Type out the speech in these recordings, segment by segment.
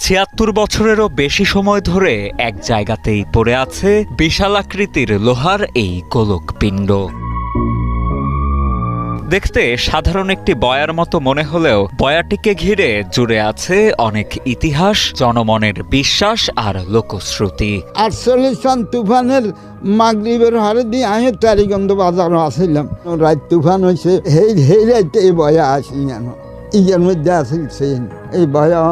৭৬ বছরেরও বেশি সময় ধরে এক জায়গাতেই পড়ে আছে বিশালাকৃতির লোহার এই গোলকপিণ্ড। দেখতে সাধারণ একটি বয়ার মতো মনে হলেও বয়াটিকে ঘিরে জুড়ে আছে অনেক ইতিহাস, জনমনের বিশ্বাস আর লোকশ্রুতি। ৪৮ সন তুফানের মাগরিবের হারে দিয়ে আমি টারিগঞ্জ বাজারও আসিলাম। রাত তুফান হয়েছে, সেই রাইতে এই বয়া আসি জানো, ইয়ের মধ্যে আসিলছে এই বয়া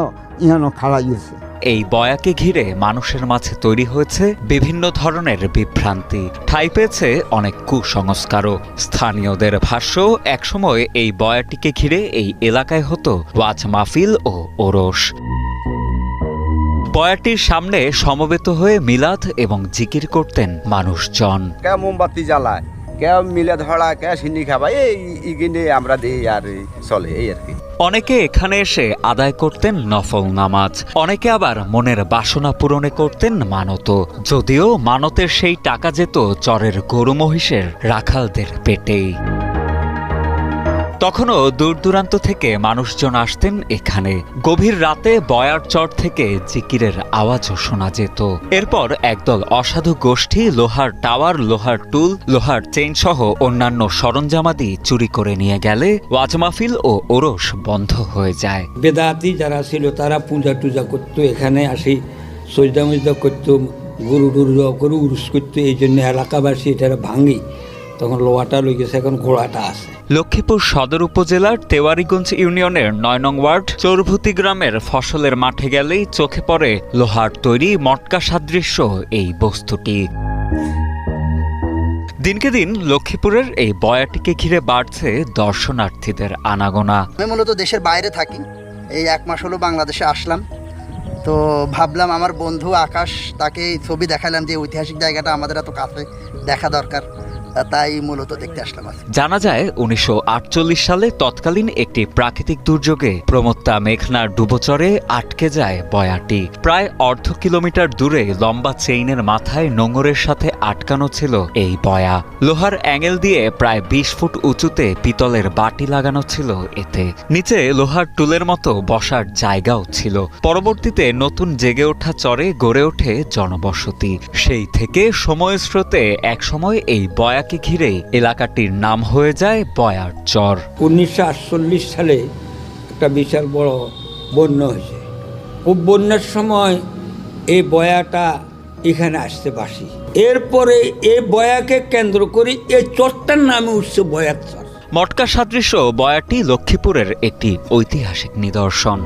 ইয়ানো খাড়া গেছে। এই বয়াকে ঘিরে মানুষের মাঝে তৈরি হয়েছে বিভিন্ন ধরনের বিভ্রান্তি, ঠাঁই পেয়েছে অনেক কুসংস্কারও। স্থানীয়দের ভাষ্য, একসময় এই বয়াটিকে ঘিরে এই এলাকায় হতো ওয়াজ মাহফিল ও ওরস। বয়াটির সামনে সমবেত হয়ে মিলাদ এবং জিকির করতেন মানুষজন। কে মোমবাতি জ্বালায়, কে মিলে ধরা, কে সিন্নি খাবা, এই কিনে আমরা দিই আর চলে এই আর কি। অনেকে এখানে এসে আদায় করতেন নফল নামাজ, অনেকে আবার মনের বাসনা পূরণে করতেন মানত। যদিও মানতের সেই টাকা যেত চরের গরু মহিষের রাখালদের পেটেই। তখনও দূর দূরান্ত থেকে মানুষজন আসতেন এখানে। গভীর রাতে বয়ার চর থেকে জিকিরের আওয়াজও শোনা যেত। এরপর একদল অসাধু গোষ্ঠী লোহার টাওয়ার, লোহার টুল, লোহার চেইন সহ অন্যান্য সরঞ্জামাদি চুরি করে নিয়ে গেলে ওয়াজ মাহফিল ও ওরস বন্ধ হয়ে যায়। বেদাতি যারা ছিল তারা পূজা টুজা করতো, এখানে আসি সজদা মজদা করতো, গরু টরু করে উরুস করতো। এই জন্য এলাকাবাসী এটা ভাঙি, তখন লোহাটা লই গেছে, এখন ঘোড়াটা আছে। লক্ষ্মীপুর সদর উপজেলার তেওয়ারীগঞ্জ ইউনিয়নের ৯ নং ওয়ার্ড চৌরভূতি গ্রামের ফসলের মাঠে গেলেই চোখে পড়ে লোহার তৈরি মটকা সাদৃশ্য এই বস্তুটি। দিনকে দিন লক্ষ্মীপুরের এই বয়াটিকে ঘিরে বাড়ছে দর্শনার্থীদের আনাগোনা। আমি মূলত দেশের বাইরে থাকি, এই 1 মাস হলো বাংলাদেশে আসলাম। তো ভাবলাম আমার বন্ধু আকাশ, তাকে ছবি দেখালাম যে ঐতিহাসিক জায়গাটা আমাদের এত কাছে দেখা দরকার, তাই মূলত দেখতে আসলাম। জানা যায় ১৯৪৮ সালে তৎকালীন একটি প্রাকৃতিক দুর্যোগে প্রমত্তা মেঘনার ডুবোচরে আটকে যায় বয়াটি। প্রায় অর্ধ কিলোমিটার দূরে লম্বা চেইনের মাথায় নোঙরের সাথে আটকানো ছিল এই বয়া। লোহার অ্যাঙ্গেল দিয়ে প্রায় ২০ ফুট উঁচুতে পিতলের বাটি লাগানো ছিল এতে। নিচে লোহার টুলের মতো বসার জায়গাও ছিল। পরবর্তীতে নতুন জেগে ওঠা চরে গড়ে ওঠে জনবসতি। সেই থেকে সময়ের স্রোতে একসময় এই বয়া ঘিরে এলাকাটির নাম হয়ে যায় বয়ার চর। ১৯৪৮ সালে একটা বিশাল বড় বন্যা হয়েছে। ও বন্যার সময় এই বয়াটা এখানে আসতে পারছি। এরপরে এই বয়াকে কেন্দ্র করে এই চরটার নামে উঠছে বয়ার চর। মটকা সাদৃশ্য বয়াটি লক্ষ্মীপুরের একটি ঐতিহাসিক নিদর্শন।